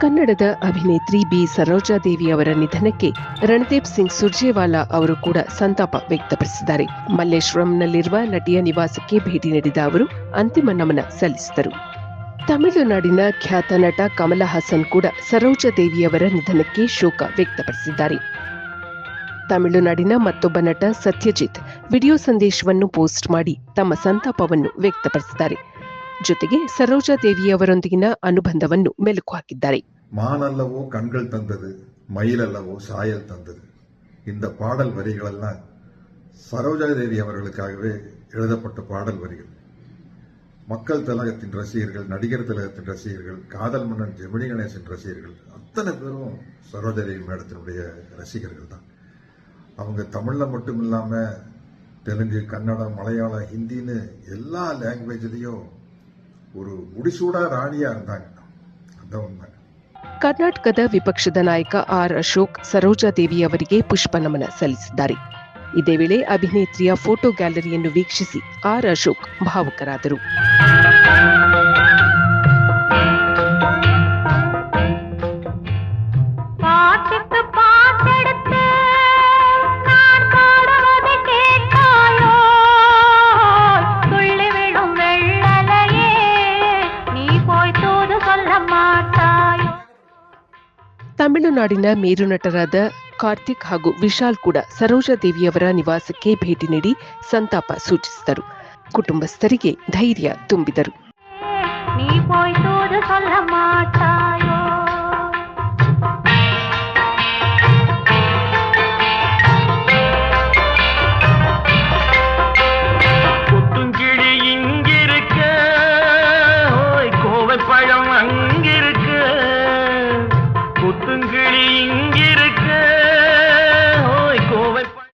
ಕನ್ನಡದ ಅಭಿನೇತ್ರಿ ಬಿ ಸರೋಜಾದೇವಿ ಅವರ ನಿಧನಕ್ಕೆ ರಣದೀಪ್ ಸಿಂಗ್ ಸುರ್ಜೇವಾಲಾ ಅವರು ಕೂಡ ಸಂತಾಪ ವ್ಯಕ್ತಪಡಿಸಿದ್ದಾರೆ. ಮಲ್ಲೇಶ್ವರಂನಲ್ಲಿರುವ ನಟಿಯ ನಿವಾಸಕ್ಕೆ ಭೇಟಿ ನೀಡಿದ ಅವರು ಅಂತಿಮ ನಮನ ಸಲ್ಲಿಸಿದರು. ತಮಿಳುನಾಡಿನ ಖ್ಯಾತ ನಟ ಕಮಲ ಹಾಸನ್ ಕೂಡ ಸರೋಜಾದೇವಿಯವರ ನಿಧನಕ್ಕೆ ಶೋಕ ವ್ಯಕ್ತಪಡಿಸಿದ್ದಾರೆ. ತಮಿಳುನಾಡಿನ ಮತ್ತೊಬ್ಬ ನಟ ಸತ್ಯಜಿತ್ ವಿಡಿಯೋ ಸಂದೇಶವನ್ನು ಪೋಸ್ಟ್ ಮಾಡಿ ತಮ್ಮ ಸಂತಾಪವನ್ನು ವ್ಯಕ್ತಪಡಿಸಿದ್ದಾರೆ. ಜೊತೆಗೆ ಸರೋಜಾದೇವಿಯವರೊಂದಿಗಿನ ಅನುಬಂಧವನ್ನು ಮೆಲುಕು ಹಾಕಿದ್ದಾರೆ. மானல்லவோ கண்கள் தந்தது, மயிலல்லவோ சாயல் தந்தது. இந்த பாடல் வரிகளெல்லாம் சரோஜாதேவி அவர்களுக்காகவே எழுதப்பட்ட பாடல் வரிகள். மக்கள் திலகத்தின் ரசிகர்கள், நடிகர் திலகத்தின் ரசிகர்கள், காதல் மன்னன் ஜெமினி கணேசன் ரசிகர்கள் அத்தனை பேரும் சரோஜாதேவி மேடத்தினுடைய ரசிகர்கள் தான். அவங்க தமிழ்ல மட்டும் இல்லாம தெலுங்கு, கன்னடம், மலையாளம், ஹிந்தின்னு எல்லா ಲ್ಯಾಂಗ್ವೇಜ್லயும் ஒரு முடிசூடா ராணியா இருந்தாங்க. அதான் உண்மை. ಕರ್ನಾಟಕದ ವಿಪಕ್ಷದ ನಾಯಕ ಆರ್ ಅಶೋಕ್ ಸರೋಜಾದೇವಿ ಅವರಿಗೆ ಪುಷ್ಪ ನಮನ ಸಲ್ಲಿಸಿದ್ದಾರೆ. ಇದೇ ವೇಳೆ ಅಭಿನೇತ್ರಿಯ ಫೋಟೋ ಗ್ಯಾಲರಿಯನ್ನು ವೀಕ್ಷಿಸಿ ಆರ್ ಅಶೋಕ್ ಭಾವುಕರಾದರು. ತಮಿಳುನಾಡಿನ ಮೇರು ನಟರಾದ ಕಾರ್ತಿಕ್ ಹಾಗೂ ವಿಶಾಲ್ ಕೂಡ ಸರೋಜಾದೇವಿಯವರ ನಿವಾಸಕ್ಕೆ ಭೇಟಿ ನೀಡಿ ಸಂತಾಪ ಸೂಚಿಸಿದರು. ಕುಟುಂಬಸ್ಥರಿಗೆ ಧೈರ್ಯ ತುಂಬಿದರು.